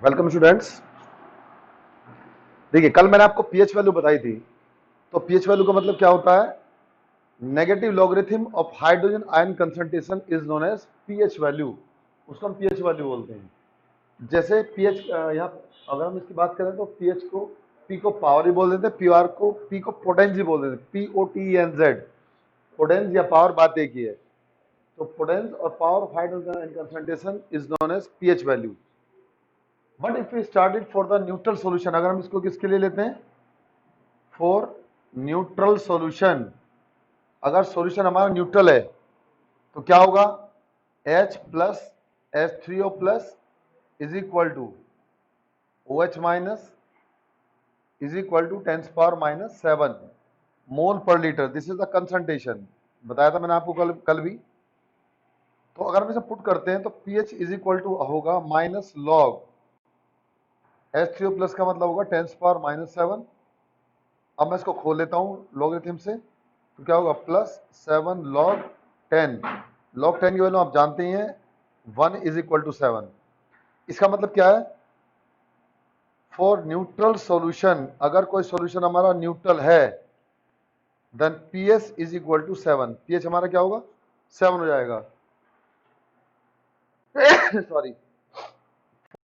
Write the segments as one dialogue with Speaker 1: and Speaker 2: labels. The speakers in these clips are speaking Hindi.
Speaker 1: Welcome students. देखिए, कल मैंने आपको पीएच वैल्यू बताई थी। तो पीएच वैल्यू का मतलब क्या होता है? Negative logarithm of hydrogen ion concentration is known as pH value. उसको हम पीएच वैल्यू बोलते हैं। जैसे पीएच यहाँ अगर हम इसकी बात करें तो पीएच को पी को पावर ही बोल देते हैं, पीआर को पी को पोटेंस ही बोल देते हैं, POTENZ। पोटेंस या पावर बात एक ही है। तो पोटेंस और power of hydrogen ion concentration is known as pH value. But if we started for the neutral solution, अगर हम इसको किसके लिए लेते हैं? For neutral solution. अगर सॉल्यूशन हमारा न्यूट्रल है तो क्या होगा? H plus H3O plus is equal to OH minus is equal to 10⁻⁻7 mole per litre. This is the concentration. बताया था मैंने आपको कल भी। तो अगर हम इसे पुट करते हैं तो pH इज इक्वल टू होगा माइनस लॉग H3O प्लस का मतलब होगा 10⁻⁻7। अब मैं इसको खोल लेता हूँ लॉगरिथम से, तो क्या होगा? Plus 7 log 10। लॉग 10 की वैल्यू आप जानते ही हैं, 1 इज इक्वल टू 7। इसका मतलब क्या है? फॉर न्यूट्रल सॉल्यूशन, अगर कोई सॉल्यूशन हमारा न्यूट्रल है then pH is equal to 7। PH हमारा क्या होगा? 7 हो जाएगा। सॉरी।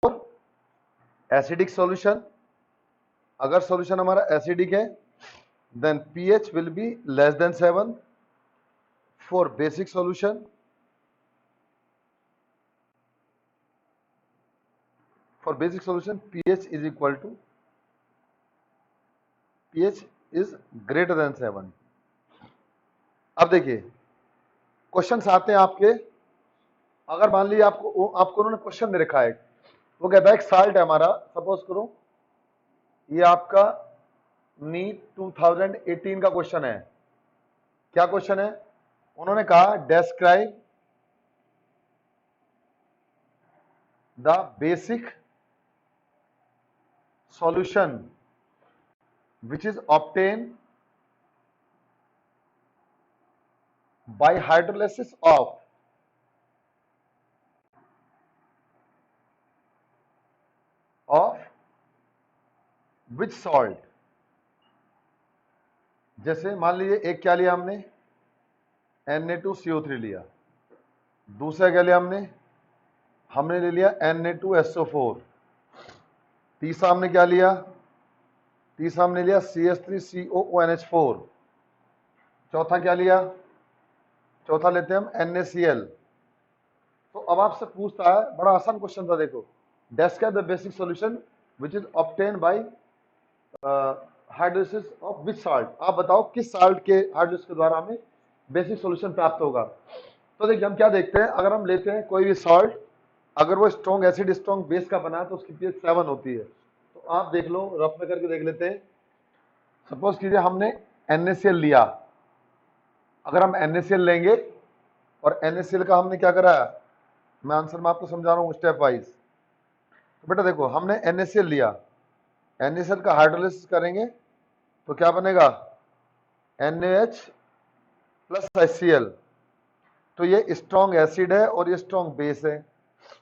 Speaker 1: फॉर एसिडिक सॉल्यूशन, अगर सॉल्यूशन हमारा एसिडिक है then pH will be less than 7। For basic solution, for basic solution pH is equal to pH is greater than 7। अब देखिए क्वेश्चंस आते हैं आपके। अगर मान लीजिए आपको उन्होंने क्वेश्चन दे रखा है, वो कहता है एक साल्ट है हमारा, सपोज करो ये आपका नीट 2018 का क्वेश्चन है। क्या क्वेश्चन है? उन्होंने कहा describe the basic solution which is obtain by hydrolysis of which salt। जैसे मान लीजिए एक क्या लिया हमने? Na2CO3 लिया। दूसरा क्या लिया हमने ले लिया Na2SO4। तीसरा हमने क्या लिया? तीसरा हमने लिया CH3COONH4। चौथा क्या लिया? चौथा लेते हैं हम NaCl। तो अब आपसे पूछता है, बड़ा आसान क्वेश्चन था, देखो, describe the basic solution which is obtain bye hydrolysis of which salt. आप बताओ किस साल्ट के हाइड्रोलिसिस के द्वारा हमें बेसिक सॉल्यूशन प्राप्त होगा। तो देखिए हम क्या देखते हैं, अगर हम लेते हैं कोई भी सॉल्ट, अगर वो स्ट्रॉन्ग एसिड स्ट्रॉन्ग बेस का बना है तो उसकी पीएच 7 होती है। तो आप देख लो, रफ में करके देख लेते हैं। सपोज कीजिए हमने NaCl लिया। अगर हम NaCl लेंगे और NaCl का हमने क्या करा, मैं आंसर में आपको समझा रहा हूँ स्टेप वाइज। तो बेटा देखो, हमने NaCl लिया, NaCl का हाइड्रोलिसिस करेंगे तो क्या बनेगा? NaH plus HCl। तो ये स्ट्रॉन्ग एसिड है और ये स्ट्रॉन्ग बेस है।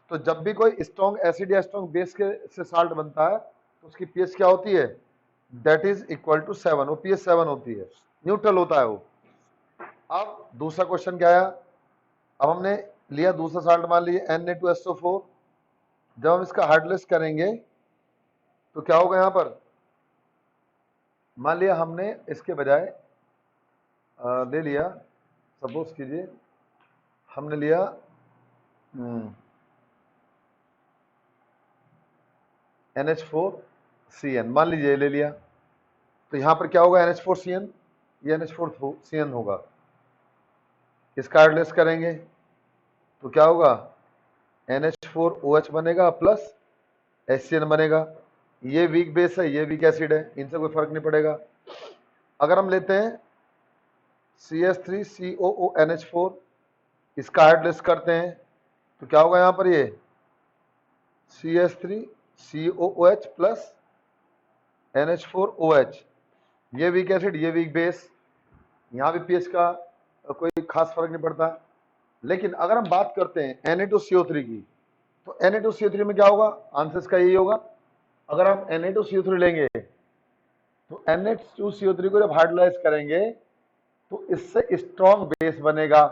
Speaker 1: तो जब भी कोई स्ट्रॉन्ग एसिड या स्ट्रॉन्ग बेस के से साल्ट बनता है तो उसकी पीएच क्या होती है? That is equal to 7। वो पीएच 7 होती है, न्यूट्रल होता है वो। अब दूसरा क्वेश्चन क्या आया? अब हमने लिया दूसरा साल्ट, मान लीजिए Na2SO4। जब हम इसका हाइड्रोलिसिस करेंगे तो क्या होगा? यहाँ पर मान लिया हमने इसके बजाय ले लिया, सपोज कीजिए हमने लिया NH4CN, मान लीजिए ले लिया। तो यहां पर क्या होगा? NH4CN, ये NH4CN होगा। इसका हाइड्रोलिसिस करेंगे तो क्या होगा? NH4OH बनेगा प्लस HCN बनेगा। ये वीक बेस है, ये वीक एसिड है, इनसे कोई फर्क नहीं पड़ेगा। अगर हम लेते हैं CH3COONH4, इसका हाइड्रोलिसिस करते हैं तो क्या होगा? यहां पर ये CH3COOH प्लस NH4OH, ये वीक एसिड, ये वीक बेस। यहाँ भी पीएच का कोई खास फर्क नहीं पड़ता। लेकिन अगर हम बात करते हैं Na2CO3 की, तो Na2CO3 में क्या होगा, आंसर इसका यही होगा। अगर आप Na2CO3 लेंगे तो Na2CO3 को जब हाइड्रोलाइज करेंगे तो इससे स्ट्रॉन्ग बेस बनेगा,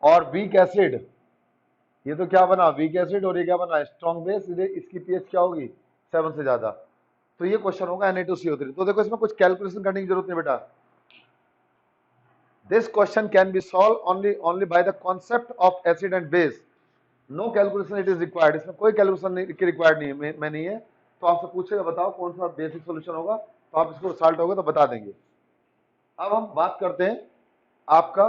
Speaker 1: और वीक एसिड, ये तो क्या बना, वीक एसिड, और ये क्या बना, स्ट्रॉन्ग बेस। इसकी पीएच क्या होगी, 7 से ज्यादा। तो ये क्वेश्चन होगा Na2CO3। तो देखो इसमें कुछ कैलकुलेशन करने की जरूरत नहीं बेटा। This question can be solved only by the concept of acid and base, no calculation it is required. इसमें कोई कैलकुलेशन की रिक्वायर्ड नहीं है, मैं नहीं है। तो आपसे पूछेगा बताओ कौन सा बेसिक सोल्यूशन होगा, तो आप इसको सॉल्व होगा तो बता देंगे। अब हम बात करते हैं आपका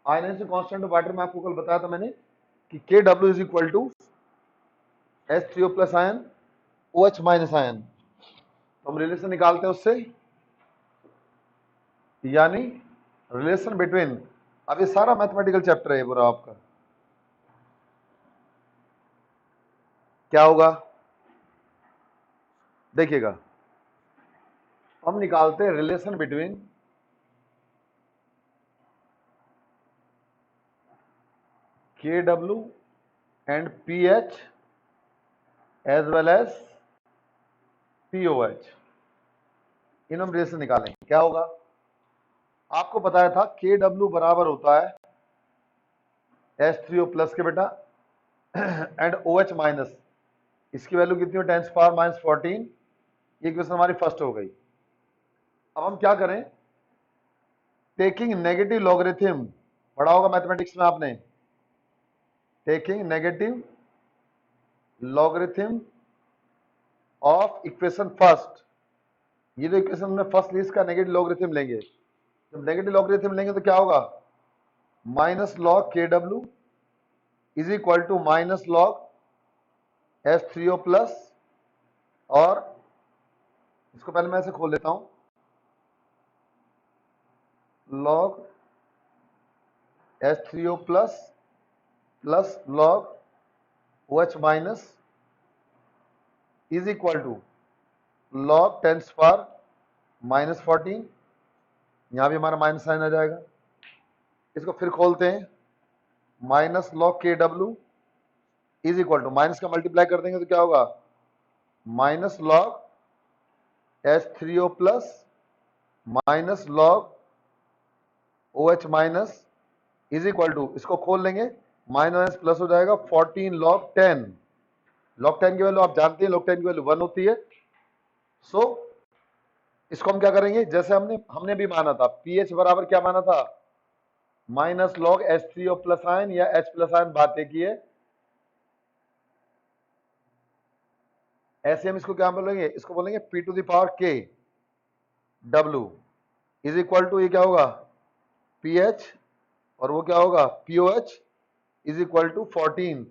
Speaker 1: आयनेशन कांस्टेंट ऑफ वाटर में। आपको कल बताया था मैंने कि Kw is equal to H3O plus ion OH minus ion. तो हम रिलेशन निकालते हैं उससे, यानी रिलेशन बिटवीन, अब ये सारा मैथमेटिकल चैप्टर है पूरा आपका। क्या होगा देखिएगा, हम निकालते हैं relation between Kw and pH as well as POH। इन हम रिलेशन निकालेंगे। क्या होगा, आपको बताया था Kw बराबर होता है H3O प्लस के बेटा एंड OH माइनस, इसकी वैल्यू कितनी हो, 10 पावर माइनस 14। ये क्वेश्चन हमारी फर्स्ट हो गई। अब हम क्या करें, टेकिंग नेगेटिव लॉगरिथम, पढ़ा होगा मैथमेटिक्स में आपने, taking negative logarithm of equation first. ये जो इक्वेशन में फर्स्ट ली इसका नेगेटिव लॉगरिथम लेंगे। जब नेगेटिव लॉगरिथम लेंगे तो क्या होगा, minus log Kw is equal to minus log H3O plus, और इसको पहले मैं ऐसे खोल लेता हूं, log H3O plus plus log OH minus is equal to log 10 power minus 14। यहां भी हमारा माइनस साइन आ जाएगा। इसको फिर खोलते हैं, minus log Kw is equal to, minus का मल्टीप्लाई कर देंगे तो क्या होगा, minus log H3O plus minus log OH minus is equal to, इसको खोल लेंगे, माइनस प्लस हो जाएगा 14 लॉग 10। लॉग 10 की वैल्यू आप जानते हैं, लॉग 10 की वैल्यू 1 होती है। सो इसको हम क्या करेंगे, जैसे हमने भी माना था पीएच बराबर क्या माना था, minus log H3O plus ion या H प्लस आयन, बात एक ही है। ऐसे हम इसको क्या बोलेंगे, इसको बोलेंगे P to the power K W is equal to, ये क्या होगा PH, और वो क्या होगा POH इज इक्वल टू 14।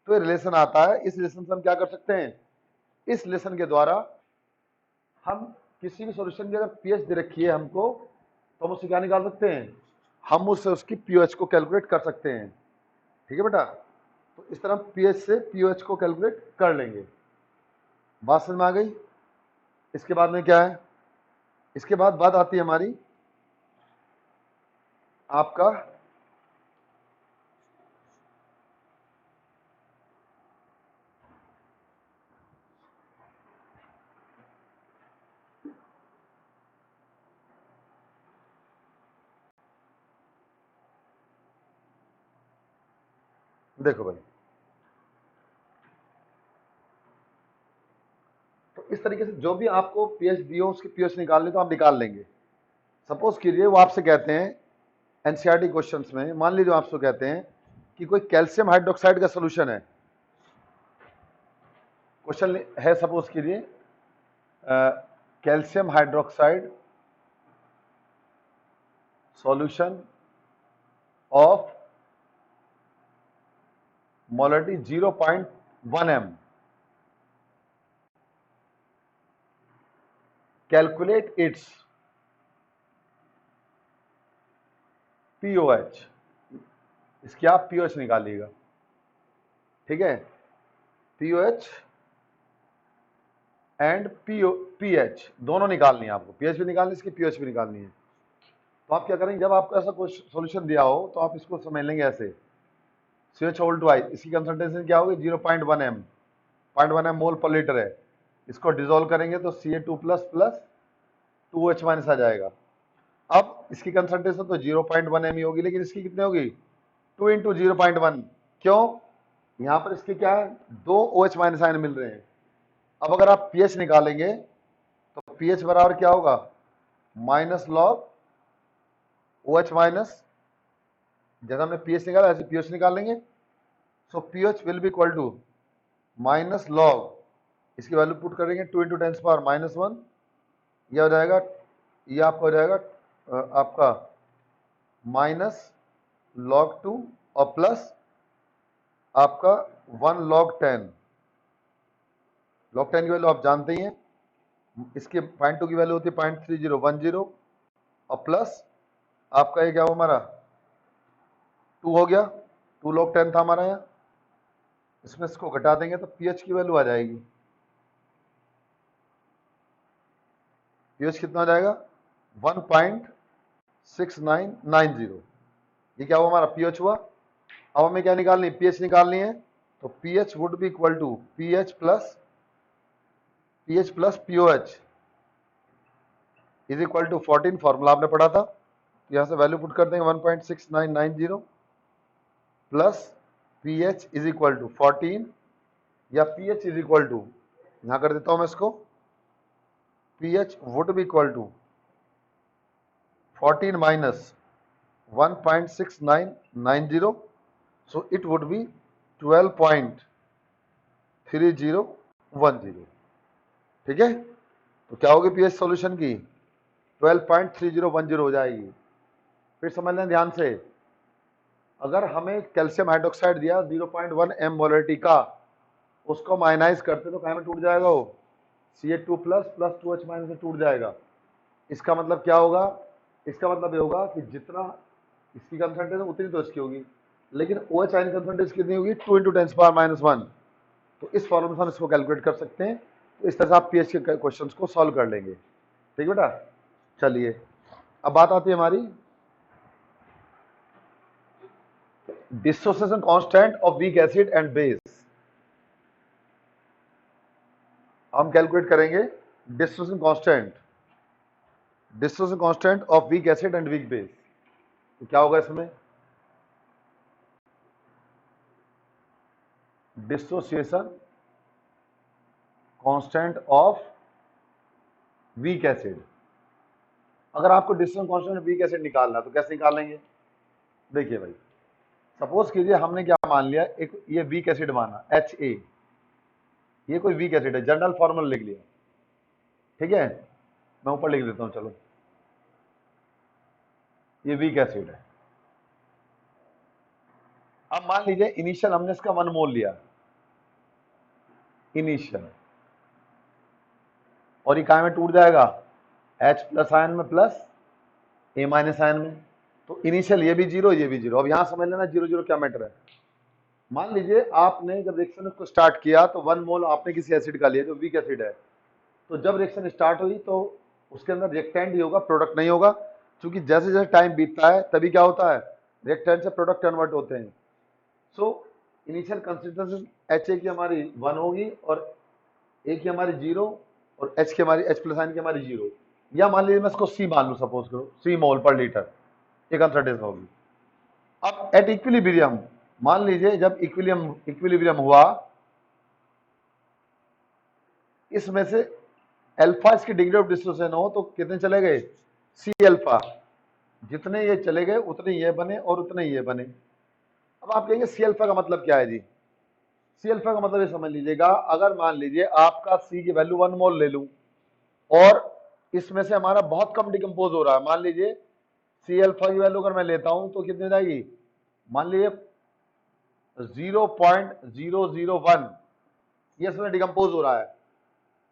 Speaker 1: तो ये रिलेशन आता है। इस रिलेशन से हम क्या कर सकते हैं, इस रिलेशन के द्वारा हम किसी भी सॉल्यूशन की अगर पीएच दे रखी है हमको, तो हम उससे क्या निकाल सकते हैं, हम उससे उसकी पीओएच को कैलकुलेट कर सकते हैं। ठीक है बेटा, तो इस तरह पीएच से पीओएच को कैलकुलेट कर लेंगे। बात समझ में आ गई। इसके बाद में क्या है, इसके बाद बात आती है हमारी आपका देखो भाई, तो इस तरीके से जो भी आपको पीएच दियो उसकी पीएच निकालनी तो आप निकाल लेंगे। सपोज कीजिए वो आपसे कहते हैं एनसीईआरटी क्वेश्चंस में, मान लीजिए आपसे कहते हैं कि कोई कैल्शियम हाइड्रोक्साइड का सोल्यूशन है। क्वेश्चन है सपोज कीजिए calcium hydroxide solution of molarity 0.1 m, calculate its pOH. इसकी आप पीओएच निकालिएगा। ठीक है, पीओएच एंड पीएच दोनों निकालनी है आपको, पीएच भी निकालनी है, इसकी पीओएच भी निकालनी है। तो आप क्या करेंगे, जब आपको ऐसा कुछ सॉल्यूशन दिया हो तो आप इसको समझ लेंगे ऐसे, CH होल टू आई, इसकी कंसंट्रेशन क्या होगी 0.1 m, 0.1 m मोल पर लीटर है। इसको डिसॉल्व करेंगे तो Ca2 plus plus 2H minus आ जाएगा। अब इसकी कंसंट्रेशन तो 0.1 m ही होगी, लेकिन इसकी कितनी होगी 2 इंटू 0.1। क्यों? यहाँ पर इसके क्या है, 2 OH माइनस आयन मिल रहे हैं। अब अगर आप pH निकालेंगे तो pH बराबर क्या होगा, माइनस लॉग OH माइनस, जैसे हमने pH निकाला ऐसे pH निकालेंगे। So pH will be equal to minus log, इसकी वैल्यू पुट करेंगे 2 इंटू 10 पावर माइनस 1, यह हो जाएगा, ये आपका हो जाएगा आपका माइनस लॉग 2 और प्लस आपका 1 लॉग 10। लॉग 10 की वैल्यू आप जानते ही हैं, इसके 0.2 की वैल्यू होती है 0.3010 और प्लस आपका ये क्या हुआ हमारा 2 हो गया, 2 log 10 था हमारा यहाँ, इसमें इसको घटा देंगे तो pH की वैल्यू आ जाएगी। pH कितना हो जाएगा 1.6990। ये क्या हुआ हमारा pH हुआ। अब हमें क्या निकालनी है, pH निकालनी है, तो pH would be equal to pH plus POH is equal to 14, formula आपने पढ़ा था। तो यहाँ से वैल्यू पुट कर देंगे 1.6990 plus pH is equal to 14 या pH इज इक्वल टू, यहाँ कर देता हूँ मैं इसको, pH would be equal to 14 minus 1.6990, so it would be 12.3010। ठीक है, तो क्या होगी pH सॉल्यूशन की 12.3010 हो जाएगी। फिर समझ लें ध्यान से, अगर हमें कैल्शियम हाइड्रोक्साइड दिया 0.1 m मोलरिटी का, उसको हम आयनाइज करते तो क्या में टूट जाएगा, वो Ca2 plus plus 2H minus से टूट जाएगा। इसका मतलब क्या होगा, इसका मतलब ये होगा कि जितना इसकी कंसंट्रेशन उतनी तो इसकी होगी, लेकिन OH आयन कंसंट्रेशन कितनी होगी 2 इंटू 10 पावर माइनस 1। तो इस फॉर्मूले से हम इसको कैलकुलेट कर सकते हैं। तो इस तरह से आप pH के क्वेश्चन को सॉल्व कर लेंगे। ठीक बेटा, चलिए अब बात आती है हमारी dissociation constant of weak acid and base. हम कैलकुलेट करेंगे dissociation constant of weak acid and weak base. तो क्या होगा इसमें, dissociation constant of weak acid. अगर आपको dissociation constant of weak acid निकालना है तो कैसे निकालेंगे, देखिए भाई, सपोज कीजिए हमने क्या मान लिया, एक ये वीक एसिड माना HA, ये कोई वीक एसिड है, जनरल फॉर्मूला लिख लिया। ठीक है, मैं ऊपर लिख देता हूं, चलो ये वीक एसिड है। अब मान लीजिए इनिशियल हमने इसका 1 मोल लिया इनिशियल, और ये काय में टूट जाएगा H प्लस आयन में प्लस A माइनस आयन में। तो इनिशियल ये भी 0 ये भी 0। अब यहां समझ लेना 0 0 क्या मैटर है। मान लीजिए आपने जब रिएक्शन को स्टार्ट किया तो 1 मोल आपने किसी एसिड का लिया जो वीक एसिड है, तो जब रिएक्शन स्टार्ट हुई तो उसके अंदर रिएक्टेंट ही होगा, प्रोडक्ट नहीं होगा, क्योंकि जैसे जैसे टाइम बीतता है तभी क्या होता है, रिएक्टेंट से प्रोडक्ट कन्वर्ट होते हैं। सो इनिशियल कंसंट्रेशन HA की हमारी 1 होगी और A की हमारी 0 और H की हमारी H प्लस आयन की हमारी 0, या मान लीजिए मैं इसको C मान लूं, सपोज करो C मोल पर लीटर ये कंसंट्रेशन होगी। अब एट इक्विलिब्रियम, मान लीजिए जब इक्विलिब्रियम हुआ, इसमें से अल्फा इसकी डिग्री ऑफ डिसोसिएशन हो तो कितने चले गए C अल्फा, जितने ये चले गए उतने ये बने और उतने ये बने। अब आप कहेंगे C अल्फा का मतलब क्या है जी, C अल्फा का मतलब ये समझ लीजिएगा, अगर मान लीजिए आपका C की वैल्यू 1 मोल ले लूं और इसमें से हमारा बहुत कम डिकम्पोज हो रहा है, मान लीजिए C अल्फा की वैल्यू अगर मैं लेता हूं तो कितनी जाएगी, मान लीजिए 0.001, ये इसमें डिकम्पोज हो रहा है,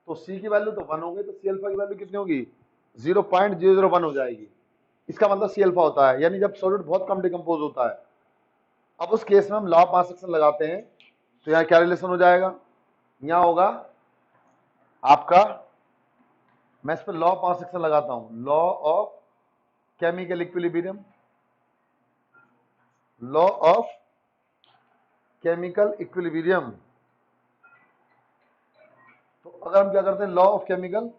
Speaker 1: तो C की वैल्यू तो 1 होगी, तो C अल्फा की वैल्यू कितनी होगी 0.001 हो जाएगी। इसका मतलब C अल्फा होता है, यानी जब सॉलिड बहुत कम डिकम्पोज होता है। अब उस केस में हम लॉ ऑफ मास एक्शन लगाते हैं, तो यहाँ क्या रिलेशन हो जाएगा, यहाँ होगा आपका, मैं इस पर लॉ ऑफ मास एक्शन लगाता हूं, law of chemical equilibrium, law of chemical equilibrium. तो अगर हम क्या करते हैं, लॉ ऑफ केमिकल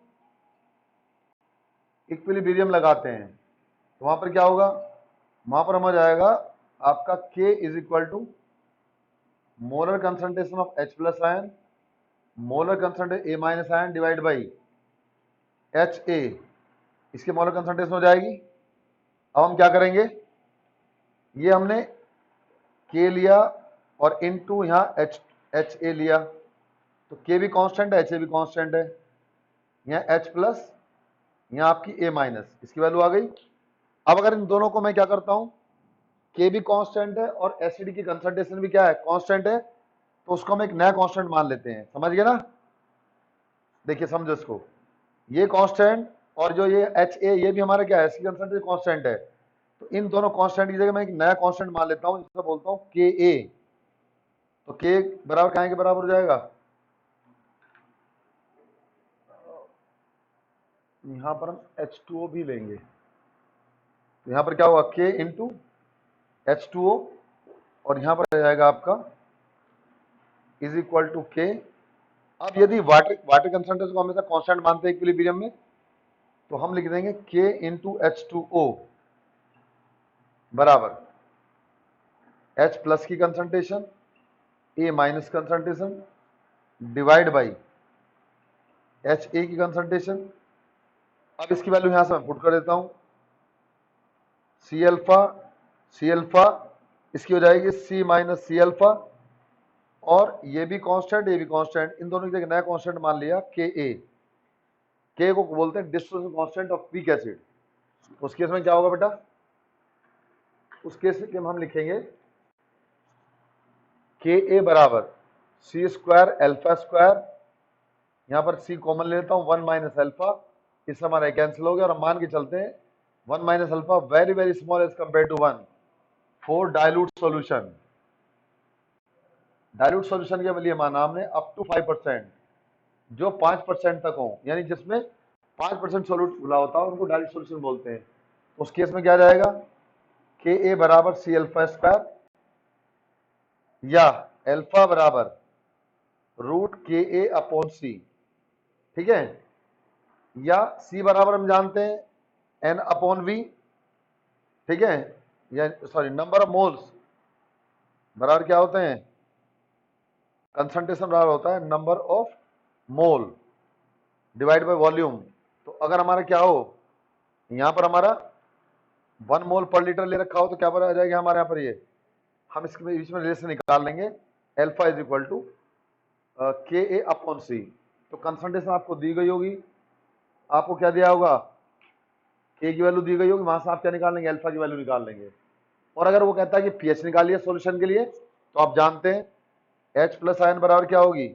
Speaker 1: इक्विलिब्रियम लगाते हैं, तो वहां पर क्या होगा, वहां पर हमें जाएगा आपका K is equal to molar concentration of H plus ion, molar concentration A minus ion divide by HA, इसकी मोलर कंसंट्रेशन हो जाएगी। अब हम क्या करेंगे, ये हमने K लिया और इनटू यहाँ HA लिया, तो K भी कांस्टेंट है, HA भी कांस्टेंट है, यहाँ H प्लस, यहाँ आपकी A माइनस, इसकी वैल्यू आ गई। अब अगर इन दोनों को मैं क्या करता हूं, K भी कांस्टेंट है और एसिड की कंसंट्रेशन भी क्या है, कांस्टेंट है, तो उसको हम एक नया कांस्टेंट मान लेते हैं। समझ गए ना, देखिए समझो इसको, ये कांस्टेंट और जो ये HA ये भी हमारा क्या है, इसकी कंसंट्रेशन कांस्टेंट है, तो इन दोनों कांस्टेंट की जगह मैं एक नया कांस्टेंट मान लेता हूं, जिसको बोलता हूं KA। तो K बराबर क्या के बराबर हो जाएगा, यहां पर हम H2O भी लेंगे, तो यहां पर क्या होगा K इंटू H2O, और यहां पर आ जाएगा आपका इज इक्वल टू K। अब यदि वाटर कंसंट्रेशन को हमेशा कांस्टेंट मानते हैं इक्विलिब्रियम में, तो हम लिख देंगे K इंटू H2O बराबर H प्लस की concentration A minus concentration divide by HA की कंसंट्रेशन। अब इसकी वैल्यू यहां से मैं पुट कर देता हूं, C अल्फा इसकी हो जाएगी C माइनस C अल्फा, और ये भी कांस्टेंट ये भी कांस्टेंट, इन दोनों की जगह नया कांस्टेंट मान लिया KA। K को बोलते हैं distribution constant of weak acid. उस केस में क्या होगा बेटा, उस केस में हम लिखेंगे KA बराबर C स्क्वायर अल्फा स्क्वायर, यहां पर C कॉमन ले लेता हूं, 1 माइनस अल्फा, इससे हमारा कैंसिल हो गया, और हम मान के चलते हैं 1 minus alpha very very small as compare to 1 for dilute solution. Dilute solution के लिए माना हमने अप टू 5%, जो 5% तक हो, यानी जिसमें 5% सोल्यूट घुला होता है उनको डाइल्यूट सॉल्यूशन बोलते हैं। उस केस में क्या जाएगा, KA बराबर C अल्फा स्क्वायर या अल्फा बराबर रूट KA अपॉन C, ठीक है, या C बराबर हम जानते हैं N अपॉन V, ठीक है, या सॉरी नंबर ऑफ मोल्स बराबर क्या होते हैं, कंसंट्रेशन बराबर होता है number of mole divide by volume. तो अगर हमारा क्या हो, यहां पर हमारा 1 मोल पर लीटर ले रखा हो, तो क्या पर आ जाएगा हमारे यहाँ पर, ये हम इसके बीच में रिलेशन निकाल लेंगे, alpha is equal to KA upon C। तो कंसंट्रेशन आपको दी गई होगी, आपको क्या दिया होगा, K की वैल्यू दी गई होगी, वहां से आप क्या निकाल लेंगे, अल्फा की वैल्यू निकाल लेंगे। और अगर वो कहता है कि पीएच निकालिए सॉल्यूशन के लिए, तो आप जानते हैं H प्लस आयन बराबर क्या होगी,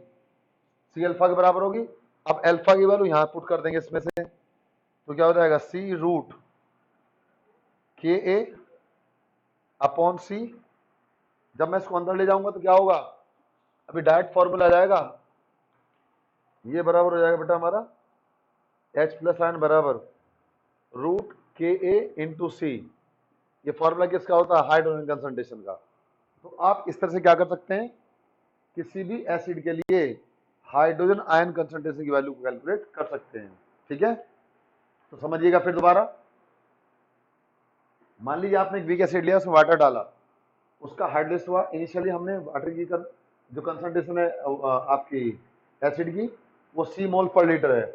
Speaker 1: C अल्फा के बराबर होगी। अब अल्फा की वैल्यू यहां पुट कर देंगे इसमें से, तो क्या हो जाएगा C root KA upon C। जब मैं इसको अंदर ले जाऊंगा तो क्या होगा, अभी डायरेक्ट फॉर्मूला आ जाएगा, ये बराबर हो जाएगा बेटा हमारा H प्लस आयन बराबर रूट KA इंटू C। ये फॉर्मूला किसका होता है, हाइड्रोजन कंसंट्रेशन का। तो आप इस तरह से क्या कर सकते हैं, किसी भी एसिड के लिए हाइड्रोजन आयन कंसंट्रेशन की वैल्यू को कैलकुलेट कर सकते हैं, ठीक है। तो समझिएगा फिर दोबारा, मान लीजिए आपने एक वीक एसिड लिया, उसमें वाटर डाला, उसका हाइड्रेशन हुआ, इनिशियली हमने वाटर की जो कंसंट्रेशन है आपकी एसिड की, वो C मोल पर लीटर है,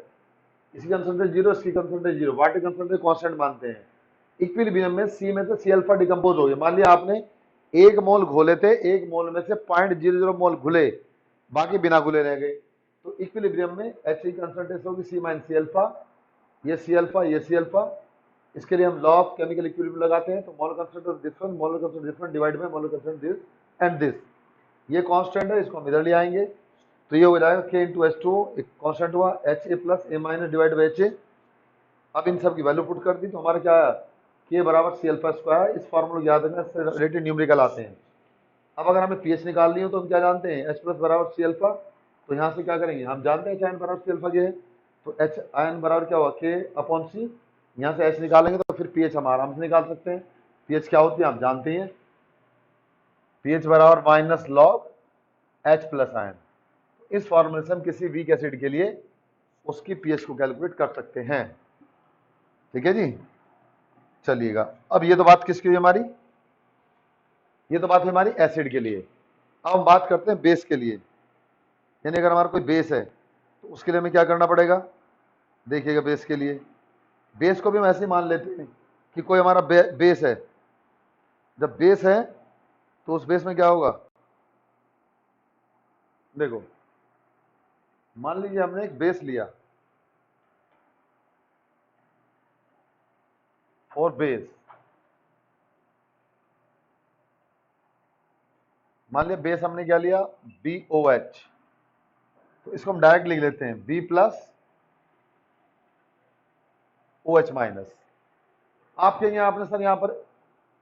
Speaker 1: इसकी कंसंट्रेशन 0, इसकी कंसंट्रेशन 0, वाटर कंसंट्रेशन कांस्टेंट मानते हैं। इक्विलिब्रियम में C में से C अल्फा डिकम्पोज हो गया, मान लिया आपने 1 मोल घोले थे, 1 मोल में से 0.00 मोल घुले, बाकी बिना घुले रह गए, तो इक्विलिब्रियम में H की कंसंट्रेशन होगी C माइनस C अल्फा, ये C अल्फा ये C अल्फा। इसके लिए हम लॉ ऑफ केमिकल इक्विलिब्रियम लगाते हैं, तो molar concentration of this one molar concentration different divide by molar concentration this and this, ये कांस्टेंट है, इसको हम इधर ले आएंगे, तो ये हो जाएगा K इंटू H2O, एक कांस्टेंट हुआ HA plus A minus divide by HA। अब इन सब की वैल्यू पुट कर दी, तो हमारा क्या है, K बराबर C अल्फा स्क्वायर। इस फॉर्मूला याद रखना, इससे रिलेटेड न्यूमेरिकल आते हैं। अब अगर हमें पीएच निकालनी हो, तो हम क्या जानते हैं, H प्लस बराबर C अल्फा, तो यहाँ से क्या करेंगे, हम जानते हैं H आयन बराबर C अल्फा ये है, तो H आयन बराबर क्या हुआ, K अपॉन C, यहाँ से H निकालेंगे तो फिर पीएच हम आराम से निकाल सकते हैं, पीएच क्या होती है आप जानते हैं, पीएच बराबर minus log H plus ion. इस फॉर्मूले से हम किसी वीक एसिड के लिए उसकी पीएच को कैलकुलेट कर सकते हैं। ठीक है जी, चलिएगा। अब ये तो बात किसकी हुई हमारी, ये तो बात है हमारी एसिड के लिए। अब हम बात करते हैं बेस के लिए। यानी अगर हमारा कोई बेस है तो उसके लिए हमें क्या करना पड़ेगा, देखिएगा। बेस के लिए, बेस को भी हम ऐसे ही मान लेते हैं कि कोई हमारा बेस है। जब बेस है तो उस बेस में क्या होगा, देखो मान लीजिए हमने एक बेस लिया, फॉर बेस मान लिया बेस हमने क्या लिया, BOH। तो इसको हम डायरेक्ट लिख लेते हैं B प्लस OH माइनस। आप कहेंगे आपने सर यहां पर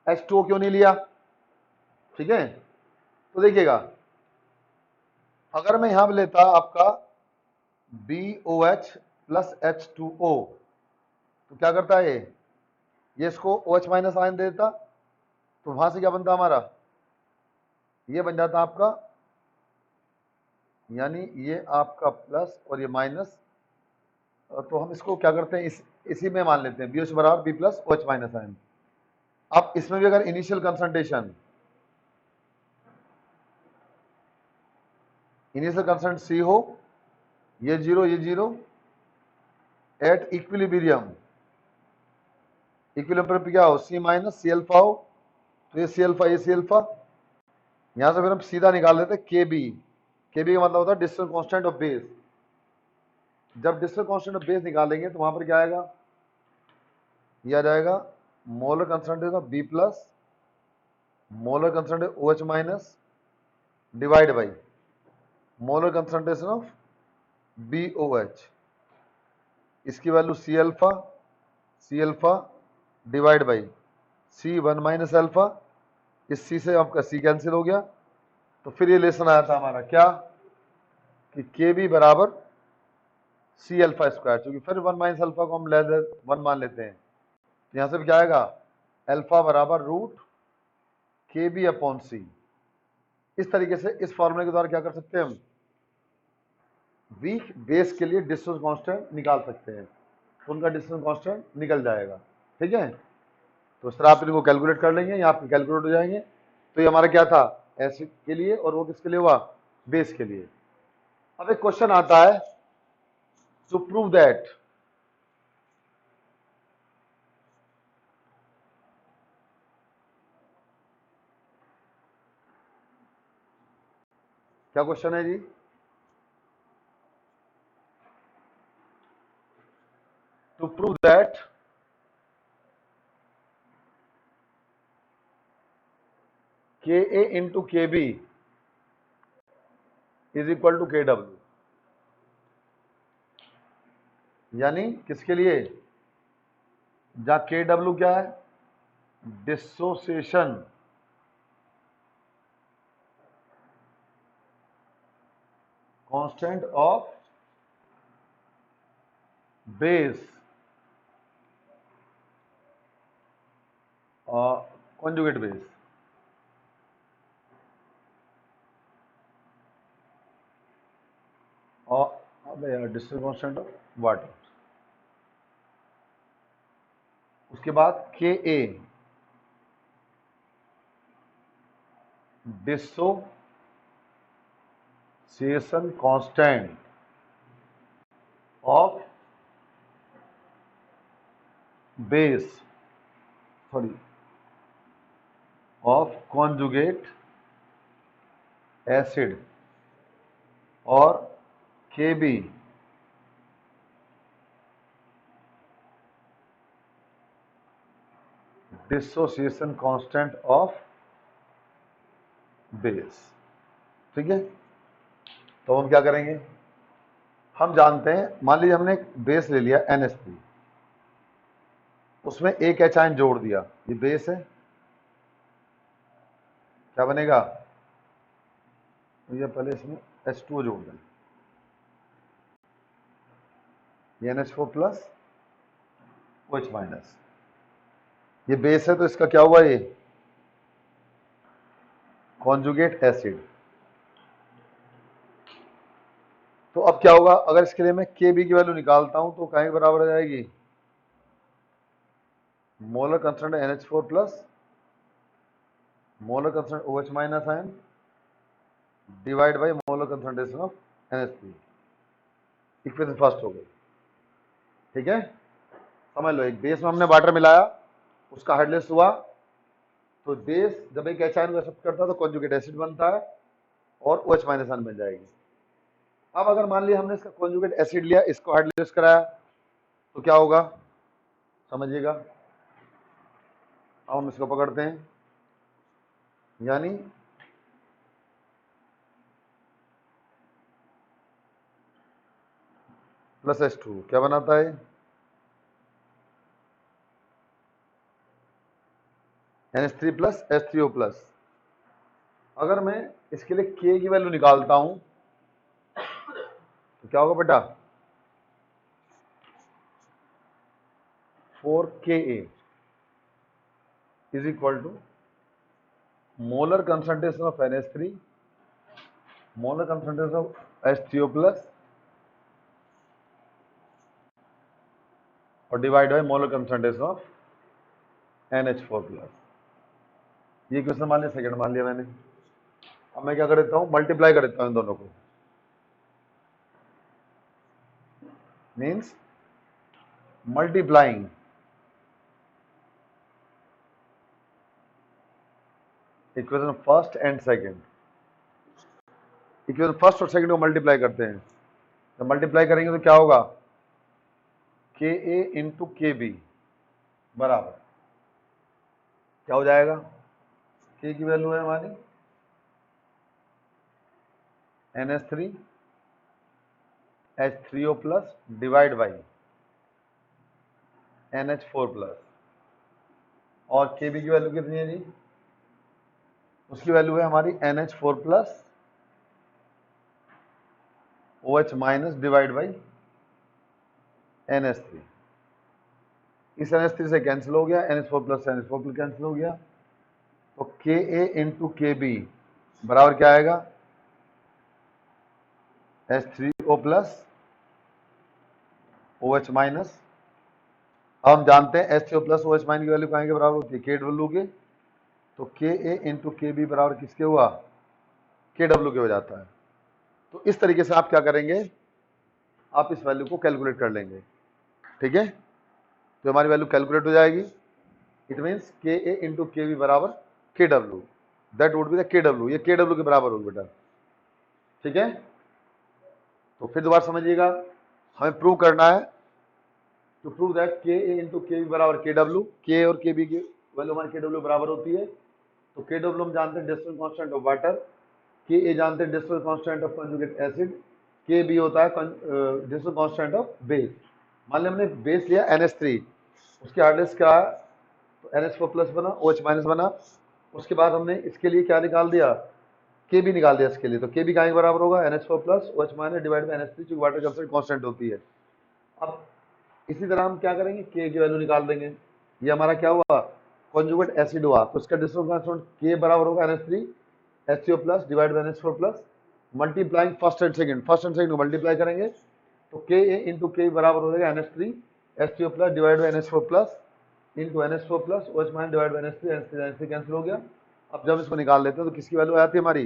Speaker 1: H2O क्यों नहीं लिया? ठीक है, तो देखिएगा, अगर मैं यहां पर लेता आपका BOH प्लस H2O तो क्या करता है ये इसको OH माइनस आयन देता, तो वहां से क्या बनता हमारा, ये बन जाता आपका, यानी ये आपका प्लस और ये माइनस। तो हम इसको क्या करते हैं, इसी में मान लेते हैं BOH बराबर B plus OH minus ion. अब इसमें भी अगर इनिशियल कंसंट्रेशन C हो, ये जीरो एट इक्विलिब्रियम, इक्विलिब्रियम पर क्या हो, C माइनस C अल्फा हो, तो ये C अल्फा ये C अल्फा। यहां से फिर हम सीधा निकाल लेते हैं KB। KB का मतलब होता है डिस्टेंस कांस्टेंट ऑफ बेस। जब डिस्टेंस कांस्टेंट ऑफ बेस निकालेंगे तो वहां पर क्या आएगा, ये आ जाएगा molar concentration of B plus molar concentration OH minus divide by molar concentration of BOH। इसकी value C alpha divide by C1 minus alpha. इस C से आपका C कैंसिल हो गया। तो फिर ये लेसन आया था हमारा क्या, कि KB बराबर C अल्फा स्क्वायर, क्योंकि फिर 1 माइनस अल्फा को हम 1 मान लेते हैं। यहां से भी क्या आएगा, अल्फा बराबर रूट KB अपॉन C। इस तरीके से इस फॉर्मूले के द्वारा क्या कर सकते हैं हम, वीक बेस के लिए डिस्टेंस कांस्टेंट निकाल सकते हैं। उनका डिस्टेंस कांस्टेंट निकल जाएगा। ठीक है, तो इस तरह आप इनको कैलकुलेट कर लेंगे, या आपके कैलकुलेट हो जाएंगे। तो ये हमारा क्या था, एसिड के लिए, और वो किसके लिए हुआ, बेस के लिए। अब एक क्वेश्चन आता है, टू प्रूव दैट क्या क्वेश्चन है जी, to prove that Ka into KB is equal to KW। यानी किसके लिए, जहां KW क्या है, डिसोसिएशन कांस्टेंट ऑफ बेस और कॉन्जुगेट बेस। और अब यार डिस्टेंस कांस्टेंट ऑफ वाटर। उसके बाद Ka dissociation constant of base, sorry of conjugate acid, और Kb dissociation constant of base. ठीक है, तो हम क्या करेंगे, हम जानते हैं, मान लीजिए हमने एक बेस ले लिया NH3, उसमें एक H आयन जोड़ दिया, ये बेस है, क्या बनेगा, ये पहले इसमें H2O जोड़ दें, ये NH4 प्लस OH माइनस, ये बेस है तो इसका क्या हुआ, ये कॉन्जुगेट एसिड। तो अब क्या होगा, अगर इसके लिए मैं Kb की वैल्यू निकालता हूं तो कहीं बराबर आ जाएगी molar concentration NH4 plus molar concentration OH minus ion divide by molar concentration of NH3। Equation first हो गई, ठीक है। समझ लो, एक बेस में हमने वाटर मिलाया, उसका हाइड्रोलाइज हुआ, तो बेस जब एक एच आयन को एक्सेप्ट करता है तो कॉन्जुगेट एसिड बनता है और OH माइनस आयन बन जाएगी। अब अगर मान लिया हमने इसका कॉन्जुगेट एसिड लिया, इसको हाइड्रोलाइज कराया, तो क्या होगा समझिएगा। अब हम इसको पकड़ते हैं, यानी प्लस H2 क्या बनाता है NH3 प्लस H3O प्लस। अगर मैं इसके लिए K की वैल्यू निकालता हूं तो क्या होगा बेटा 4Ka is equal to molar concentration of NH3 molar concentration of H3O plus और divide by molar concentration of NH4 plus. ये क्वेश्चन मान लिया, सेकंड मान लिया मैंने। अब मैं क्या कर देता हूं, मल्टीप्लाई कर देता हूं इन दोनों को, means multiplying equation first and second. Equation first और सेकंड को मल्टीप्लाई करते हैं, तो मल्टीप्लाई करेंगे तो क्या होगा Ka इंटू Kb बराबर क्या हो जाएगा, K की वैल्यू है हमारी NH3 H3O plus divide by NH4 plus, और Kb की वैल्यू कितनी है जी, उसकी वैल्यू है हमारी NH4 plus OH minus divide by NH3। इस NH3 से कैंसिल हो गया, NH4 plus NH4 plus cancel हो गया, तो Ka इंटू Kb बराबर क्या आएगा H3O प्लस OH माइनस। अब हम जानते हैं H3O प्लस OH माइनस की वैल्यू कहाँ के बराबर होती है KW के, तो Ka इंटू Kb बराबर किसके हुआ KW के हो जाता है। तो इस तरीके से आप क्या करेंगे, आप इस वैल्यू को कैलकुलेट कर लेंगे, ठीक है। तो हमारी वैल्यू कैलकुलेट हो जाएगी, it means Ka into Kb बराबर KW, that would be the KW, ये KW के बराबर होगी बेटा, ठीक है। तो फिर दोबारा समझिएगा, हमें प्रूव करना है, to prove that Ka into Kb बराबर KW, K और Kb की वैल्यू हमारी KW बराबर होती है। तो KW हम जानते हैं distance constant of water, Ka जानते हैं distance constant of conjugate acid, Kb होता है डिस्टेंस कांस्टेंट ऑफ बेस। मान लिया हमने बेस लिया NH3, उसकी हार्डनेस क्या है, तो NH4 प्लस बना, OH माइनस बना। उसके बाद हमने इसके लिए क्या निकाल दिया, Kb निकाल दिया इसके लिए, तो Kb कहाँ के बराबर होगा NH4 plus OH minus divide by NH3, जो वाटर कंसंट्रेशन कांस्टेंट होती है। अब इसी तरह हम क्या करेंगे, K की वैल्यू निकाल देंगे। ये हमारा क्या हुआ कॉन्जुगेट एसिड हुआ, तो इसका डिस्टेंस कांस्टेंट K बराबर होगा NH3 HCO plus divide by NH4 plus multiplying first and second को मल्टीप्लाई करेंगे, तो Ka इंटू K बराबर हो जाएगा NH3 HCO plus divide by NH4 plus into NH4 plus OH minus divide by NH3 cancel हो गया। अब जब इसको निकाल लेते हैं तो किसकी वैल्यू आती है हमारी,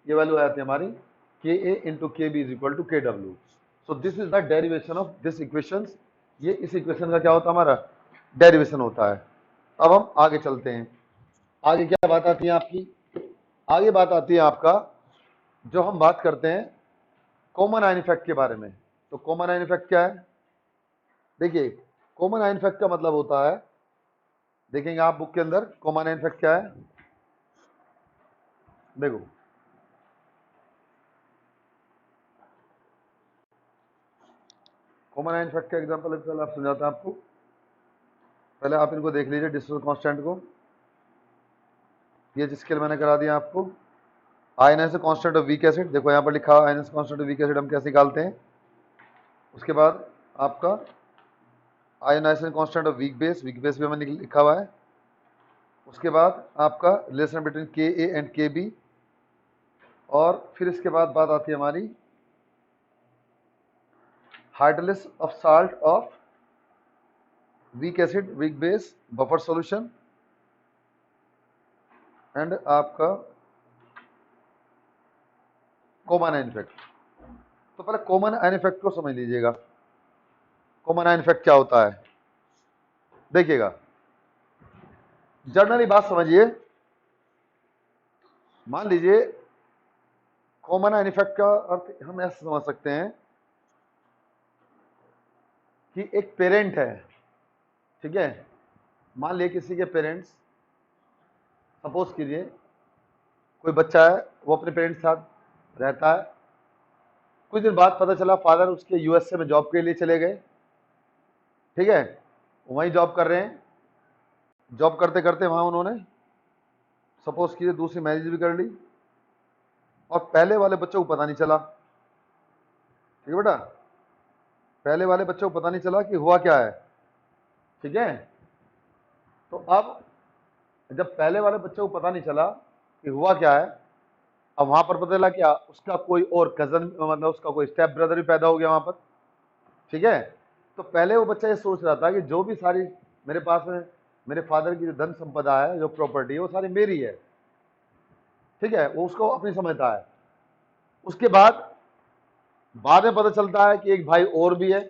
Speaker 1: ये वैल्यू आती है हमारी Ka into Kb is equal to KW। So this is the derivation of this equation, ये इस इक्वेशन का क्या होता है हमारा डेरिवेशन होता है। अब हम आगे चलते हैं, आगे क्या बात आती है आपकी, आगे बात आती है आपका, जो हम बात करते हैं कॉमन आयन इफेक्ट के बारे में। तो कॉमन आयन इफेक्ट क्या है, देखिए कॉमन आयन इफेक्ट का मतलब होता है, देखेंगे आप बुक के अंदर कॉमन आयन इफेक्ट क्या है, देखो कॉमन आयन इफेक्ट का एग्जांपल पहले आप समझाता हूं आपको, पहले आप इनको देख लीजिए डिस्टेंस कांस्टेंट को, ये स्केल मैंने करा दिया आपको। Ionization constant of weak acid, देखो यहाँ पर लिखा है ionization constant of weak acid हम कैसे निकालते हैं। उसके बाद आपका ionization constant of weak base भी हमें लिखा हुआ है। उसके बाद आपका relation between Ka and Kb, और फिर इसके बाद बात आती है हमारी hydrolysis of salt of weak acid, weak base, buffer solution and आपका कॉमन आयन इफेक्ट। तो पहले कॉमन आयन इफेक्ट को समझ लीजिएगा। कॉमन आयन इफेक्ट क्या होता है, देखिएगा। जनरली बात समझिए, मान लीजिए कॉमन आयन इफेक्ट का अर्थ हम ऐसे समझ सकते हैं कि एक पेरेंट है, ठीक है। मान लीजिए किसी के पेरेंट्स, सपोज कीजिए कोई बच्चा है, वो अपने पेरेंट्स के साथ रहता है। कुछ दिन बाद पता चला फादर उसके यूएसए में जॉब के लिए चले गए, ठीक है। वहीं जॉब कर रहे हैं, जॉब करते करते वहां उन्होंने सपोज कीजिए दूसरी मैरिज भी कर ली, और पहले वाले बच्चों को पता नहीं चला, ठीक है बेटा। पहले वाले बच्चों को पता नहीं चला कि हुआ क्या है, ठीक है। तो अब जब पहले वाले बच्चों को पता नहीं चला कि हुआ क्या है, अब वहां पर पता चला क्या उसका कोई और कजन, मतलब उसका कोई स्टेप ब्रदर भी पैदा हो गया वहां पर, ठीक है। तो पहले वो बच्चा ये सोच रहा था कि जो भी सारी मेरे पास में मेरे फादर की जो धन संपदा है, जो प्रॉपर्टी है, वो सारी मेरी है, ठीक है। वो उसको अपनी समझता है। उसके बाद में पता चलता है कि एक भाई और भी है,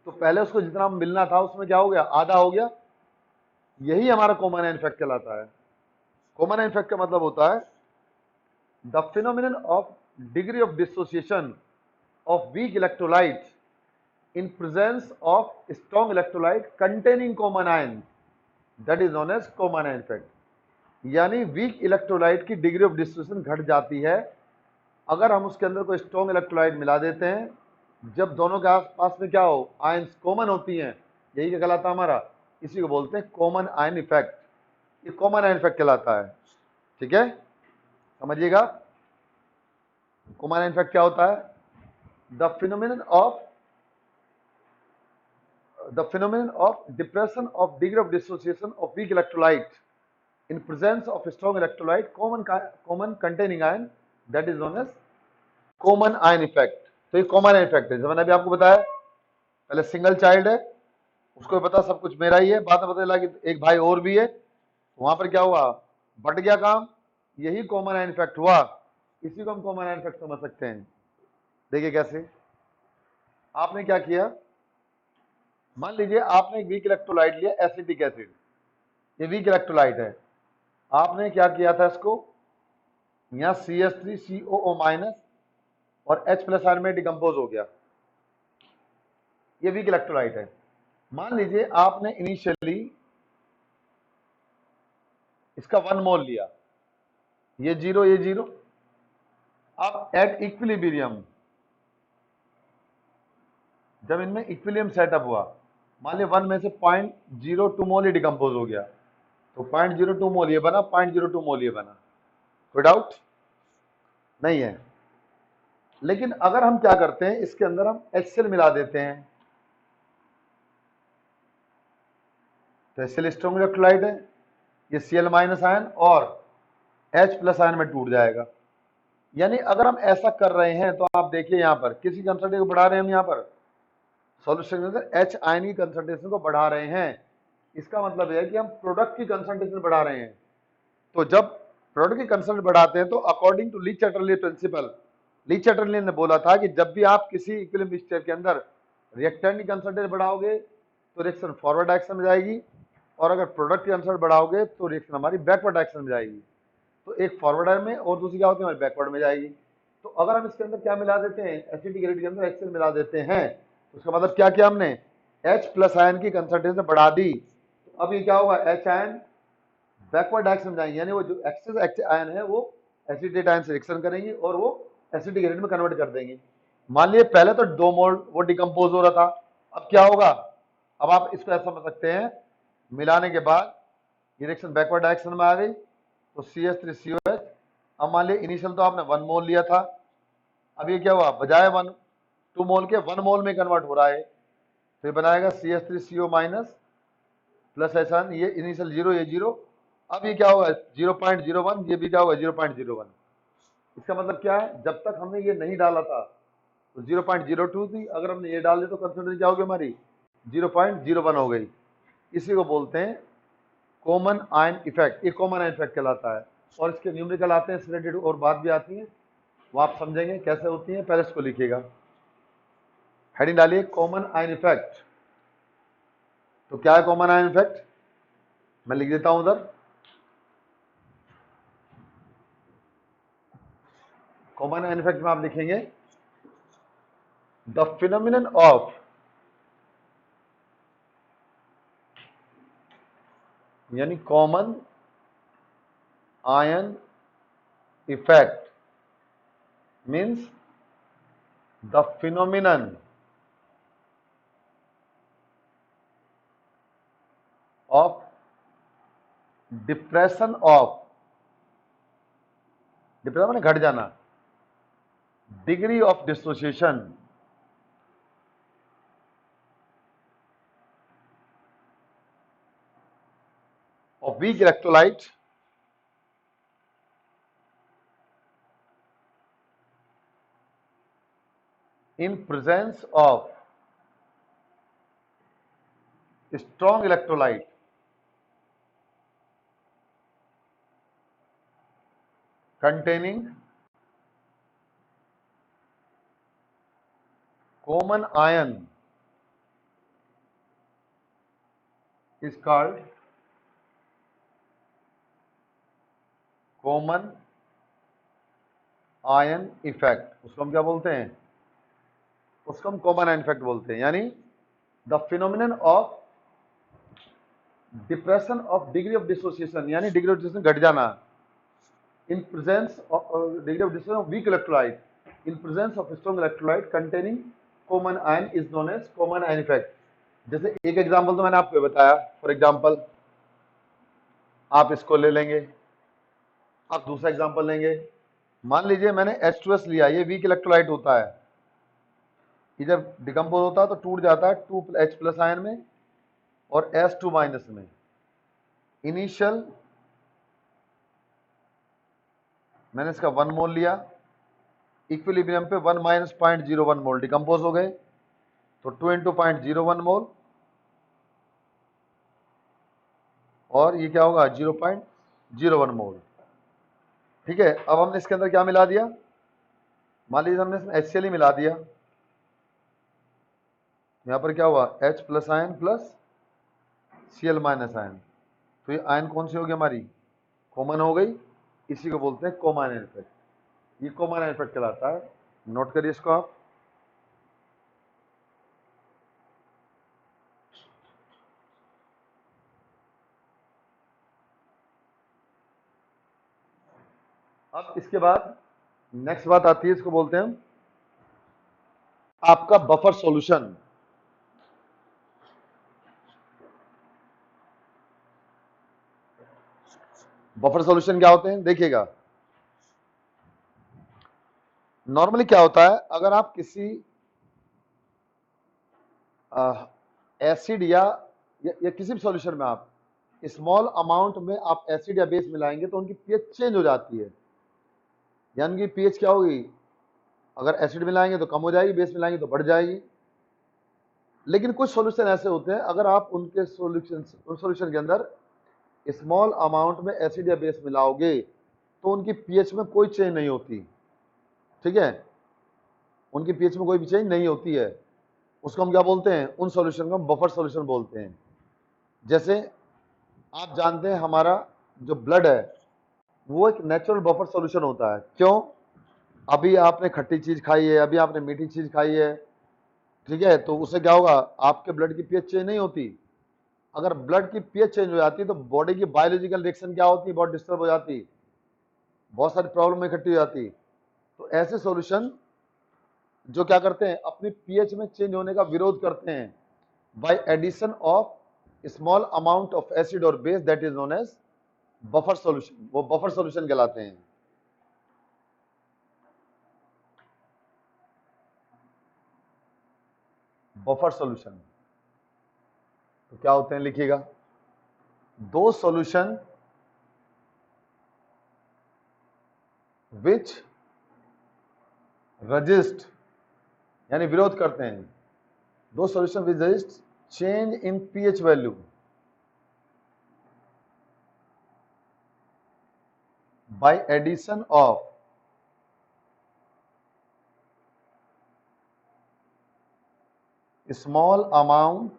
Speaker 1: तो पहले उसको जितना मिलना था उसमें क्या हो गया, आधा हो गया। यही हमारा कॉमन आयन इफेक्ट कहलाता है। कॉमन आयन इफेक्ट का मतलब होता है the phenomenon of degree of dissociation of weak electrolyte in presence of strong electrolyte containing common ion, that is known as common ion effect। यानी वीक इलेक्ट्रोलाइट की डिग्री ऑफ डिसोसिएशन घट जाती है अगर हम उसके अंदर कोई स्ट्रॉन्ग इलेक्ट्रोलाइट मिला देते हैं। जब दोनों के आसपास में क्या हो, आयंस कॉमन होती हैं, यही क्या कहलाता है हमारा, इसी को बोलते हैं कॉमन आयन इफेक्ट। ये कॉमन आयन इफेक्ट कहलाता है, ठीक है, समझिएगा। कॉमन आयन इफेक्ट क्या होता है, the phenomenon of depression of degree of dissociation of weak electrolyte in presence of strong electrolyte common containing ion, that is known as common ion effect। तो ये कॉमन आयन इफेक्ट है। जब मैंने अभी आपको बताया, पहले सिंगल चाइल्ड है, उसको पता सब कुछ मेरा ही है, बाद में पता चला कि एक भाई और भी है, वहां पर क्या हुआ, बट गया काम। यही कॉमन आयन इफेक्ट हुआ, इसी को हम कॉमन आयन इफेक्ट समझ सकते हैं। देखिए कैसे, आपने क्या किया, मान लीजिए आपने एक वीक इलेक्ट्रोलाइट लिया, एसिटिक एसिड, ये वीक इलेक्ट्रोलाइट है। आपने क्या किया था, इसको यहाँ CH3COO माइनस और H प्लस आयन में डिकम्पोज हो गया, ये वीक इलेक्ट्रोलाइट है। मान लीजिए आपने इनिशियली इसका 1 मोल लिया, ये 0 ये 0। अब एट इक्विलिब्रियम, जब इनमें इक्विलिब्रियम सेटअप हुआ, मान लीजिए 1 में से 0.02 मोल ही डिकम्पोज हो गया, तो 0.02 मोल ये बना, 0.02 मोल ये बना। कोई डाउट नहीं है। लेकिन अगर हम क्या करते हैं, इसके अंदर हम HCl मिला देते हैं, तो HCl स्ट्रॉन्ग इलेक्ट्रोलाइट है, ये Cl माइनस आयन और H प्लस आयन में टूट जाएगा। यानी अगर हम ऐसा कर रहे हैं तो आप देखिए यहाँ पर किसी कंसंट्रेशन को बढ़ा रहे हैं, हम यहाँ पर सॉल्यूशन के अंदर H आयन की कंसंट्रेशन को बढ़ा रहे हैं। इसका मतलब है कि हम प्रोडक्ट की कंसंट्रेशन बढ़ा रहे हैं। तो जब प्रोडक्ट की कंसंट्रेशन बढ़ाते हैं तो according to Le Chatelier principle, Le Chatelier ने बोला था कि जब भी आप किसी इक्विलिब्रियम मिक्सचर के अंदर रिएक्टेंट की कंसंट्रेशन बढ़ाओगे तो रिएक्शन फॉरवर्ड डायरेक्शन में जाएगी, और अगर प्रोडक्ट की कंसंट्रेशन बढ़ाओगे तो रिएक्शन हमारी बैकवर्ड डायरेक्शन में जाएगी। तो एक फॉरवर्ड में और दूसरी क्या होती है, हमारी बैकवर्ड में जाएगी। तो अगर हम इसके अंदर क्या मिला देते हैं, एसिटिक एसिड के अंदर HCl मिला देते हैं, तो उसका मतलब क्या किया हमने, H प्लस आयन की कंसंट्रेशन बढ़ा दी। तो अब ये क्या होगा, H आयन बैकवर्ड डायरेक्शन में जाएंगे, यानी वो जो एक्सेस आयन है वो एसिटेट आयन से रिएक्शन करेंगी और वो एसिटिक एसिड में कन्वर्ट कर देंगे। मान लिए पहले तो 2 मोल वो डिकम्पोज हो रहा था, अब क्या होगा, अब आप इसको ऐसा समझ सकते हैं, मिलाने के बाद ये रिएक्शन बैकवर्ड डायरेक्शन में आ गई, तो CH3COH। अब मान लिया इनिशियल तो आपने 1 मोल लिया था, अब ये क्या हुआ, बजाय 2 मोल के 1 मोल में कन्वर्ट हो रहा है, तो ये बनाएगा CH3CO minus plus H ion, ये इनिशियल 0 ये 0। अब ये क्या होगा 0.01, ये भी क्या होगा 0.01। इसका मतलब क्या है, जब तक हमने ये नहीं डाला था तो 0.02 थी, अगर हमने ये डाल दी तो कंसंट्रेशन क्या होगी हमारी 0.01 हो गई। इसी को बोलते हैं कॉमन आयन इफेक्ट, ये कॉमन आयन इफेक्ट कहलाता है। और इसके न्यूमेरिकल आते हैं, रिलेटेड और बात भी आती है, वो आप समझेंगे कैसे होती है। पहले इसको लिखिएगा, हेडिंग डालिए कॉमन आयन इफेक्ट। तो क्या है कॉमन आयन इफेक्ट, मैं लिख देता हूं उधर। कॉमन आयन इफेक्ट में आप लिखेंगे द फिनोमिनन ऑफ यानी common ion effect means the phenomenon of depression of, depression मैंने घट जाना, degree of dissociation of weak electrolyte in presence of strong electrolyte containing common ion is called common ion effect. उसको हम क्या बोलते हैं, उसको हम कॉमन आयन इफेक्ट बोलते हैं। यानी the phenomenon of depression of degree of dissociation, यानी डिग्री ऑफ डिसोसिएशन घट जाना, in presence of degree of dissociation of weak electrolyte in presence of strong electrolyte containing common ion is known as common ion effect. जैसे एक एग्जांपल तो मैंने आपको बताया, फॉर एग्जांपल आप इसको ले लेंगे, आप दूसरा एग्जांपल लेंगे। मान लीजिए मैंने H2S लिया, ये वीक इलेक्ट्रोलाइट होता है, ये जब डिकम्पोज होता है तो टूट जाता है 2H+ आयन में और S2- में। इनिशियल मैंने इसका 1 मोल लिया, इक्विलिब्रियम पे 1 - 0.01 मोल डिकम्पोज हो गए, तो 2 × 0.01 मोल और ये क्या होगा 0.01 मोल। ठीक है, अब हमने इसके अंदर क्या मिला दिया, मान लीजिए हमने इसमें HCl ही मिला दिया, यहां पर क्या हुआ H+ ion plus Cl- ion, तो ये आयन कौन सी होगी हमारी, कॉमन हो गई। इसी को बोलते हैं कॉमन आयन इफेक्ट, ये कॉमन आयन इफेक्ट कहलाता है। नोट करिए इसको आप। अब इसके बाद नेक्स्ट बात आती है, इसको बोलते हैं आपका बफर सॉल्यूशन। बफर सॉल्यूशन क्या होते हैं, देखिएगा नॉर्मली क्या होता है, अगर आप किसी एसिड या किसी भी सॉल्यूशन में आप स्मॉल अमाउंट में आप एसिड या बेस मिलाएंगे तो उनकी पीएच चेंज हो जाती है, यानी कि पीएच क्या होगी, अगर एसिड मिलाएंगे तो कम हो जाएगी, बेस मिलाएंगे तो बढ़ जाएगी। लेकिन कुछ सॉल्यूशन ऐसे होते हैं, अगर आप उन सॉल्यूशन के अंदर स्मॉल अमाउंट में एसिड या बेस मिलाओगे तो उनकी पीएच में कोई चेंज नहीं होती। ठीक है, उनकी पीएच में कोई भी चेंज नहीं होती है, उसको हम क्या बोलते हैं, उन सॉल्यूशन को हम बफर सॉल्यूशन बोलते हैं। जैसे आप जानते हैं हमारा जो ब्लड है वो एक नेचुरल बफर सॉल्यूशन होता है। क्यों, अभी आपने खट्टी चीज खाई है, अभी आपने मीठी चीज खाई है, ठीक है, तो उससे क्या होगा, आपके ब्लड की पीएच चेंज नहीं होती। अगर ब्लड की पीएच चेंज हो जाती है तो बॉडी की बायोलॉजिकल रिएक्शन क्या होती है, बहुत डिस्टर्ब हो जाती, बहुत सारी प्रॉब्लम इकट्ठी हो जाती। तो ऐसे सॉल्यूशन जो क्या करते हैं, अपनी पीएच में चेंज होने का विरोध करते हैं by addition of small amount of acid और base, that is known as buffer solution, वो बफर सॉल्यूशन कहलाते हैं। बफर सॉल्यूशन तो क्या होते हैं, लिखिएगा दो सॉल्यूशन which रजिस्ट यानी विरोध करते हैं, दो solution which resist change in pH value by addition of small amount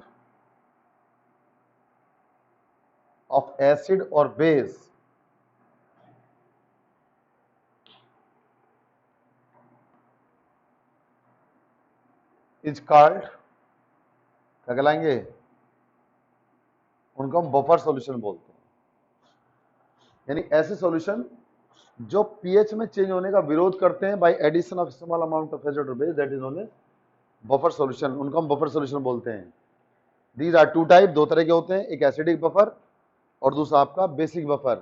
Speaker 1: of acid or base is called, क्या कहलाएंगे, उनको हम बफर सॉल्यूशन बोलते हैं। यानी ऐसे सॉल्यूशन जो पीएच में चेंज होने का विरोध करते हैं by addition of small amount of acid और base, that is known as buffer solution, उनको हम बफर सॉल्यूशन बोलते हैं। दीज आर टू टाइप, दो तरह के होते हैं, एक एसिडिक बफर और दूसरा आपका बेसिक बफर।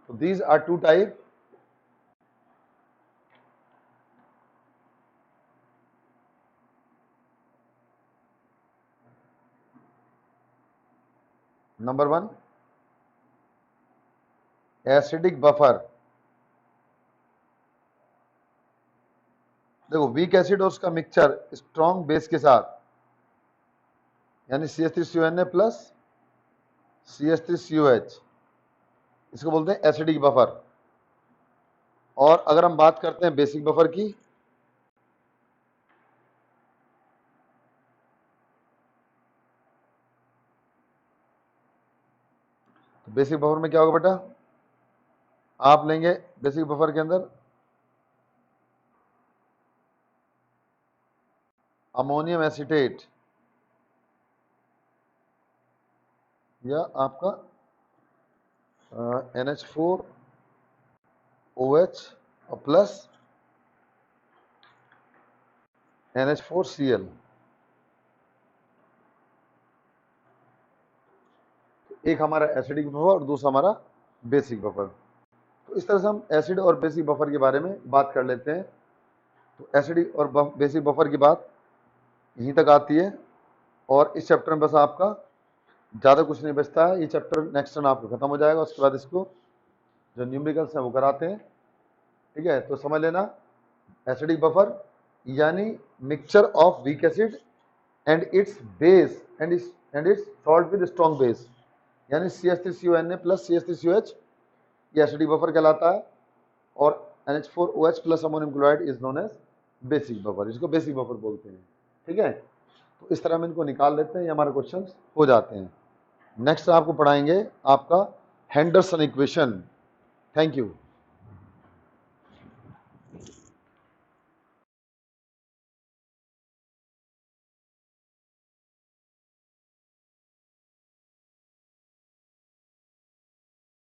Speaker 1: तो these are two type, number one acidic buffer. देखो वीक एसिड और उसका मिक्सचर स्ट्रॉन्ग बेस के साथ यानी CH3CONA प्लस CH3COH, इसको बोलते हैं एसिडिक बफर। और अगर हम बात करते हैं बेसिक बफर की, तो बेसिक बफर में क्या होगा बेटा, आप लेंगे बेसिक बफर के अंदर अमोनियम एसीटेट या आपका NH4OH और प्लस NH4Cl। एक हमारा एसिडिक बफर और दूसरा हमारा बेसिक बफर। तो इस तरह से हम एसिड और बेसिक बफर के बारे में बात कर लेते हैं। तो एसिडिक और बेसिक बफर की बात यहीं तक आती है और इस चैप्टर में बस आपका ज़्यादा कुछ नहीं बचता है। ये चैप्टर नेक्स्ट टर्न आपका खत्म हो जाएगा, उसके बाद इसको जो न्यूमेरिकल्स हैं वो कराते हैं, ठीक है। तो समझ लेना एसिडिक बफर यानी mixture of weak acid and it's base and it's salt with strong base, यानी CH3CONA प्लस CH3COH ये एसिडिक बफर कहलाता है और NH4OH plus ammonium chloride is known as basic buffer, इसको बेसिक बफर बोलते हैं, ठीक है। तो इस तरह हम इनको निकाल लेते हैं, ये हमारे क्वेश्चन हो जाते हैं। नेक्स्ट आपको पढ़ाएंगे आपका हेंडरसन इक्वेशन। Thank you.